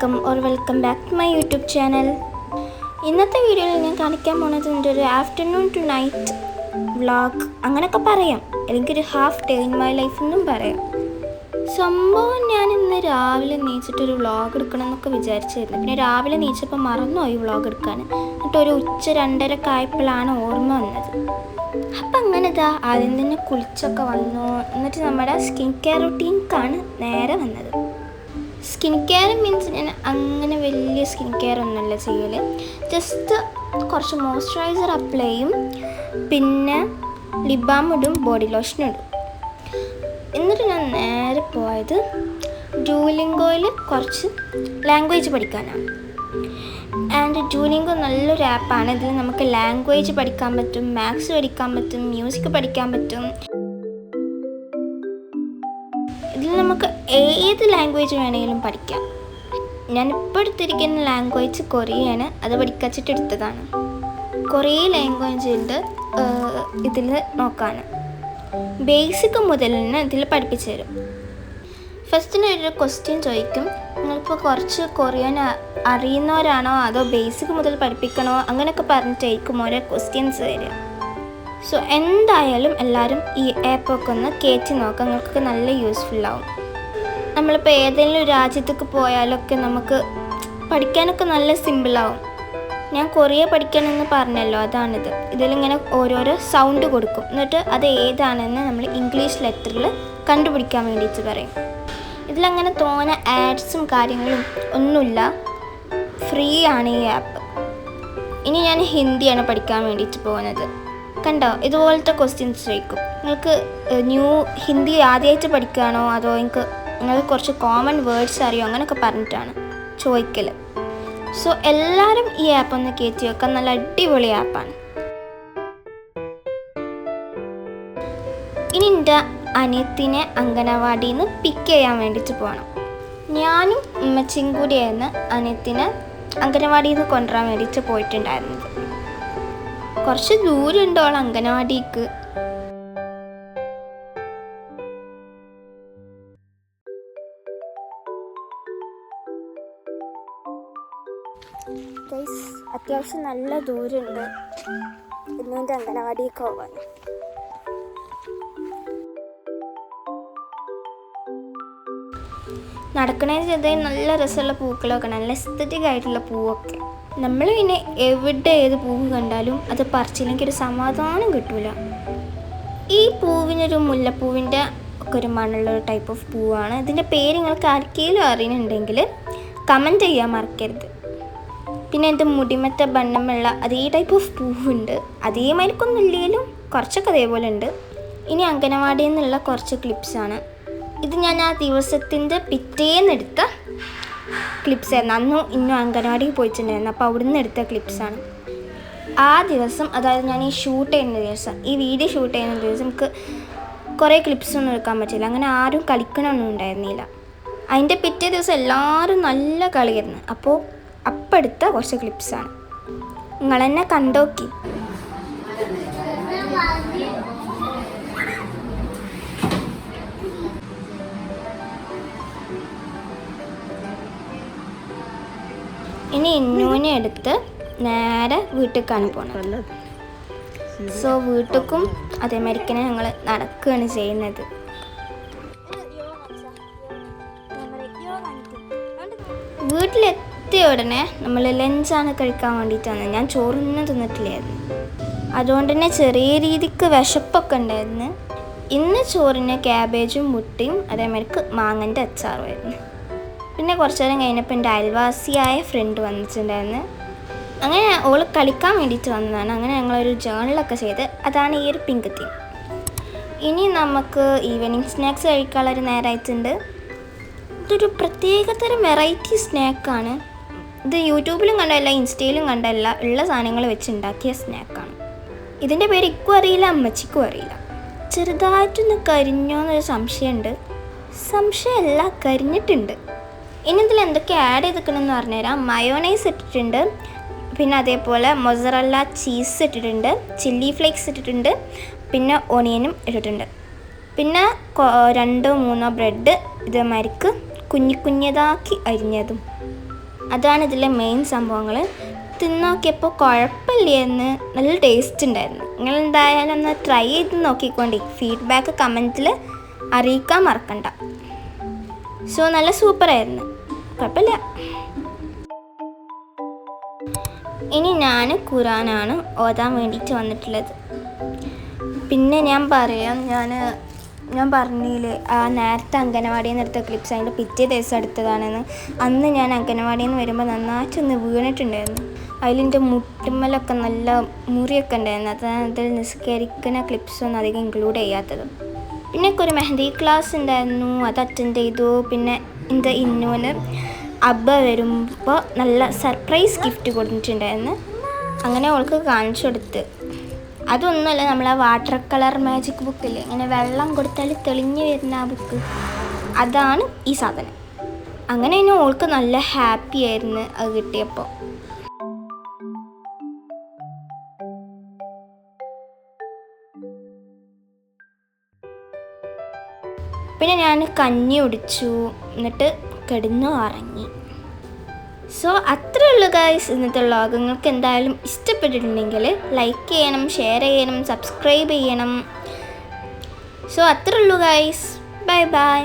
Welcome back to my YouTube channel. ഇന്നത്തെ വീഡിയോയിൽ ഞാൻ കാണിക്കാൻ പോകുന്നത് എൻ്റെ ഒരു ആഫ്റ്റർനൂൺ ടു നൈറ്റ് വ്ളോഗ് അങ്ങനെയൊക്കെ പറയാം, അല്ലെങ്കിൽ ഒരു half day in my life എന്നും പറയാം. സംഭവം ഞാൻ ഇന്ന് രാവിലെ നീച്ചിട്ടൊരു വ്ളോഗ് എടുക്കണം എന്നൊക്കെ വിചാരിച്ചായിരുന്നു. പിന്നെ രാവിലെ നീച്ചപ്പോൾ മറന്നുപോയി വ്ളോഗ് എടുക്കാൻ. എന്നിട്ട് ഒരു ഉച്ച 2:30 ആയപ്പോഴാണ് ഓർമ്മ വന്നത്. അപ്പം അങ്ങനെ ആദ്യം തന്നെ കുളിച്ചൊക്കെ വന്നു. എന്നിട്ട് നമ്മുടെ സ്കിൻ കെയർ റുട്ടീൻക്കാണ് നേരെ വന്നത്. സ്കിൻ കെയർ മീൻസ് ഞാൻ അങ്ങനെ വലിയ സ്കിൻ കെയർ ഒന്നുമല്ല ചെയ്യൽ. ജസ്റ്റ് കുറച്ച് മോയ്സ്ചറൈസർ അപ്ലൈ ചെയ്യും, പിന്നെ ലിപ് ബാം ഇടും, ബോഡി ലോഷൻ ഇടും. എന്നിട്ട് ഞാൻ നേരെ പോയത് ഡ്യൂലിംഗോയിൽ കുറച്ച് ലാംഗ്വേജ് പഠിക്കാനാണ്. ആൻഡ് ഡ്യൂലിംഗോ നല്ലൊരു ആപ്പാണ്. ഇതിൽ നമുക്ക് ലാംഗ്വേജ് പഠിക്കാൻ പറ്റും, മാത്സ് പഠിക്കാൻ പറ്റും, മ്യൂസിക് പഠിക്കാൻ പറ്റും. ഇതിൽ നമുക്ക് ഏത് ലാംഗ്വേജ് വേണമെങ്കിലും പഠിക്കാം. ഞാനിപ്പോൾ എടുത്തിരിക്കുന്ന ലാംഗ്വേജ് കൊറിയയാണ്. അത് പഠിക്കാച്ചിട്ട് എടുത്തതാണ്. കുറേ ലാംഗ്വേജ് ഉണ്ട് ഇതിൽ നോക്കാൻ. ബേസിക് മുതൽ തന്നെ ഇതിൽ പഠിപ്പിച്ചു തരും. ഫസ്റ്റിന് ഒരു ക്വസ്റ്റ്യൻ ചോദിക്കും, നിങ്ങളിപ്പോൾ കുറച്ച് കൊറിയൻ അറിയുന്നവരാണോ അതോ ബേസിക് മുതൽ പഠിപ്പിക്കണോ അങ്ങനെയൊക്കെ പറഞ്ഞിട്ടായിരിക്കും ഓരോ ക്വസ്റ്റ്യൻസ് തരിക. സോ എന്തായാലും എല്ലാവരും ഈ ആപ്പൊക്കെ ഒന്ന് കയറ്റി നോക്കാം, നിങ്ങൾക്ക് നല്ല യൂസ്ഫുള്ളാവും. നമ്മളിപ്പോൾ ഏതെങ്കിലും രാജ്യത്തേക്ക് പോയാലൊക്കെ നമുക്ക് പഠിക്കാനൊക്കെ നല്ല സിമ്പിളാവും. ഞാൻ കൊറിയ പഠിക്കണമെന്ന് പറഞ്ഞല്ലോ, അതാണിത്. ഇതിലിങ്ങനെ ഓരോരോ സൗണ്ട് കൊടുക്കും, എന്നിട്ട് അത് ഏതാണെന്ന് നമ്മൾ ഇംഗ്ലീഷ് ലെറ്ററിൽ കണ്ടുപിടിക്കാൻ വേണ്ടിയിട്ട് പറയും. ഇതിലങ്ങനെ തോന്നെ ആഡ്സും കാര്യങ്ങളും ഒന്നുമില്ല, ഫ്രീ ആണ് ഈ ആപ്പ്. ഇനി ഞാൻ ഹിന്ദിയാണ് പഠിക്കാൻ വേണ്ടിയിട്ട് പോകുന്നത്. കണ്ടോ, ഇതുപോലത്തെ ക്വസ്റ്റ്യൻസ് ചോദിക്കും. നിങ്ങൾക്ക് ഹിന്ദി ആദ്യമായിട്ട് പഠിക്കുകയാണോ അതോ നിങ്ങൾക്ക് കുറച്ച് കോമൺ വേർഡ്സ് അറിയോ അങ്ങനെയൊക്കെ പറഞ്ഞിട്ടാണ് ചോദിക്കൽ. സോ എല്ലാവരും ഈ ആപ്പ് ഒന്ന് കയറ്റി വെക്കാൻ, നല്ല അടിപൊളി ആപ്പാണ്. ഇനി എൻ്റെ അനിയത്തിനെ അംഗനവാടിയിൽ നിന്ന് പിക്ക് ചെയ്യാൻ വേണ്ടിയിട്ട് പോകണം. ഞാനും ഉമ്മച്ചിയും കൂടിയായിരുന്നു അനിയത്തിനെ അംഗനവാടിയിൽ നിന്ന് കൊണ്ടുവരാൻ വേണ്ടിയിട്ട് പോയിട്ടുണ്ടായിരുന്നത്. കുറച്ച് ദൂരമുണ്ട് അവൾ അംഗനവാടിക്ക്. അത്യാവശ്യം നല്ല ദൂരമുണ്ട് ഇന്ന് എൻ്റെ അംഗനവാടിക്ക് പോകാൻ. നടക്കണേന്ന് ചെയ്താൽ നല്ല രസമുള്ള പൂക്കളൊക്കെ, നല്ല എസ്തറ്റിക് ആയിട്ടുള്ള പൂവൊക്കെ. നമ്മൾ പിന്നെ എവിടെ ഏത് പൂവ് കണ്ടാലും അത് പറിച്ചില്ലെങ്കിൽ ഒരു സമാധാനം കിട്ടൂല. ഈ പൂവിനൊരു മുല്ലപ്പൂവിൻ്റെ ഒക്കെ ഒരു മണ്ണുള്ളൊരു ടൈപ്പ് ഓഫ് പൂവാണ്. ഇതിൻ്റെ പേര് നിങ്ങൾക്ക് ആർക്കെങ്കിലും അറിയുന്നുണ്ടെങ്കിൽ കമൻറ്റ് ചെയ്യാൻ മറക്കരുത്. പിന്നെ എൻ്റെ മുടിമറ്റ ബണ്ണമുള്ള അതേ ടൈപ്പ് ഓഫ് പൂവുണ്ട്. അതേമാതിരിക്കൊന്നും ഇല്ലെങ്കിലും കുറച്ചൊക്കെ അതേപോലെ ഉണ്ട്. ഇനി അംഗനവാടിയിൽ നിന്നുള്ള കുറച്ച് ക്ലിപ്സാണ്. ഇത് ഞാൻ ആ ദിവസത്തിൻ്റെ പിറ്റേന്നെടുത്ത ക്ലിപ്സ് ആയിരുന്നു. അന്നും ഇന്നും അംഗനവാടിക്ക് പോയിട്ടുണ്ടായിരുന്നു, അപ്പോൾ അവിടെ നിന്ന് എടുത്ത ക്ലിപ്സാണ്. ആ ദിവസം, അതായത് ഞാൻ ഈ ഷൂട്ട് ചെയ്യുന്ന ദിവസം, ഈ വീഡിയോ ഷൂട്ട് ചെയ്യുന്ന ദിവസം നമുക്ക് കുറേ ക്ലിപ്സൊന്നും എടുക്കാൻ പറ്റില്ല. അങ്ങനെ ആരും കളിക്കണമൊന്നും ഉണ്ടായിരുന്നില്ല. അതിൻ്റെ പിറ്റേ ദിവസം എല്ലാവരും നല്ല കളിയായിരുന്നു. അപ്പോൾ എടുത്ത കുറച്ച് ക്ലിപ്സാണ്. നിങ്ങളെന്നെ കണ്ടോക്കി. ഇനി ഇന്നൂനെ എടുത്ത് നേരെ വീട്ടിലേക്കാണ് പോകുന്നത്. സോ വീട്ടിലേക്കും അതേമാതിരിക്കനെ ഞങ്ങൾ നടക്കുകയാണ് ചെയ്യുന്നത്. വീട്ടിലെത്തിയ ഉടനെ നമ്മൾ ലഞ്ചാണ് കഴിക്കാൻ വേണ്ടിയിട്ടാണ്. ഞാൻ ചോറൊന്നും തിന്നിട്ടില്ലായിരുന്നു, അതുകൊണ്ട് തന്നെ ചെറിയ രീതിക്ക് വിശപ്പൊക്കെ ഉണ്ടായിരുന്നു. ഇന്ന് ചോറിന് ക്യാബേജും മുട്ടയും അതേമാതിരിക്ക് മാങ്ങൻ്റെ അച്ചാറുമായിരുന്നു. പിന്നെ കുറച്ച് നേരം കഴിഞ്ഞപ്പോൾ എൻ്റെ അയൽവാസിയായ ഫ്രണ്ട് വന്നിട്ടുണ്ടായിരുന്നു. അങ്ങനെ ഓള് കളിക്കാൻ വേണ്ടിയിട്ട് വന്നതാണ്. അങ്ങനെ ഞങ്ങളൊരു ജേണലൊക്കെ ചെയ്ത്, അതാണ് ഈ ഒരു പിങ്ക് തീം. ഇനി നമുക്ക് ഈവനിങ് സ്നാക്സ് കഴിക്കാനുള്ളൊരു നേരമായിട്ടുണ്ട്. ഇതൊരു പ്രത്യേകതരം വെറൈറ്റി സ്നാക്കാണ്. ഇത് യൂട്യൂബിലും കണ്ടല്ല, ഇൻസ്റ്റയിലും കണ്ടല്ല, ഉള്ള സാധനങ്ങൾ വെച്ച് ഉണ്ടാക്കിയ സ്നാക്കാണ്. ഇതിൻ്റെ പേര് ഇക്കും അറിയില്ല, അമ്മച്ചിക്കും അറിയില്ല. ചെറുതായിട്ടൊന്ന് കരിഞ്ഞോന്നൊരു സംശയമുണ്ട്. സംശയമല്ല, കരിഞ്ഞിട്ടുണ്ട്. ഇനി ഇതിൽ എന്തൊക്കെ ആഡ് ചെയ്തിരിക്കണമെന്ന് പറഞ്ഞുതരാം. മയോണൈസ് ഇട്ടിട്ടുണ്ട്, പിന്നെ അതേപോലെ മൊസറല്ല ചീസ് ഇട്ടിട്ടുണ്ട്, ചില്ലി ഫ്ലേക്സ് ഇട്ടിട്ടുണ്ട്, പിന്നെ ഓണിയനും ഇട്ടിട്ടുണ്ട്. പിന്നെ 2-3 ബ്രെഡ് ഇതേമാതിരിക്ക് കുഞ്ഞിതാക്കി അരിഞ്ഞതും അതാണ് ഇതിലെ മെയിൻ സംഭവങ്ങൾ. തിന്നോക്കിയപ്പോൾ കുഴപ്പമില്ലായിരുന്നു, നല്ല ടേസ്റ്റ് ഉണ്ടായിരുന്നു. നിങ്ങൾ എന്തായാലും ഒന്ന് ട്രൈ ചെയ്ത് നോക്കിക്കോണ്ടി. ഫീഡ്ബാക്ക് കമൻറ്റിൽ അറിയിക്കാൻ മറക്കണ്ട. സോ നല്ല സൂപ്പറായിരുന്നു, കുഴപ്പമില്ല. ഇനി ഞാൻ ഖുറാനാണ് ഓതാൻ വേണ്ടിയിട്ട് വന്നിട്ടുള്ളത്. പിന്നെ ഞാൻ പറയാം, ഞാൻ പറഞ്ഞില്ലേ ആ നേരത്തെ അംഗനവാടിയിൽ നിന്ന് എടുത്ത ക്ലിപ്സ് അതിൻ്റെ പിറ്റേ ദിവസം എടുത്തതാണെന്ന്. അന്ന് ഞാൻ അംഗനവാടിയിൽ നിന്ന് വരുമ്പോൾ നന്നായിട്ടൊന്ന് വീണിട്ടുണ്ടായിരുന്നു. അതിലെൻ്റെ മുട്ടുമ്മലൊക്കെ നല്ല മുറിയൊക്കെ ഉണ്ടായിരുന്നു. അതിൽ നിസ്കരിക്കുന്ന ക്ലിപ്സൊന്നും അധികം ഇൻക്ലൂഡ് ചെയ്യാത്തത്. പിന്നെ ഒരു മെഹന്തി ക്ലാസ് ഉണ്ടായിരുന്നു, അത് അറ്റൻഡ് ചെയ്തു. പിന്നെ എൻ്റെ ഇന്നുവിന് അബ്ബ വരുമ്പോൾ നല്ല സർപ്രൈസ് ഗിഫ്റ്റ് കൊടുത്തിട്ടുണ്ടായിരുന്നു. അങ്ങനെ അവൾക്ക് കാണിച്ചു കൊടുത്ത്. അതൊന്നുമല്ല, നമ്മളെ വാട്ടർ കളർ മാജിക് ബുക്കില്ലേ, ഇങ്ങനെ വെള്ളം കൊടുത്താൽ തെളിഞ്ഞു വരുന്ന ആ ബുക്ക്, അതാണ് ഈ സാധനം. അങ്ങനെ തന്നെ അവൾക്ക് നല്ല ഹാപ്പി ആയിരുന്നു അത് കിട്ടിയപ്പോൾ. പിന്നെ ഞാൻ കഞ്ഞി കുടിച്ചു, എന്നിട്ട് കിടന്നു ഉറങ്ങി. സോ അത്രേ ഉള്ളൂ ഗൈസ് ഇന്നത്തെ വ്ളോഗ്. നിങ്ങൾക്ക് എന്തായാലും ഇഷ്ടപ്പെട്ടിട്ടുണ്ടെങ്കിൽ ലൈക്ക് ചെയ്യണം, ഷെയർ ചെയ്യണം, സബ്സ്ക്രൈബ് ചെയ്യണം. സോ അത്രേ ഉള്ളൂ ഗൈസ്. Bye bye.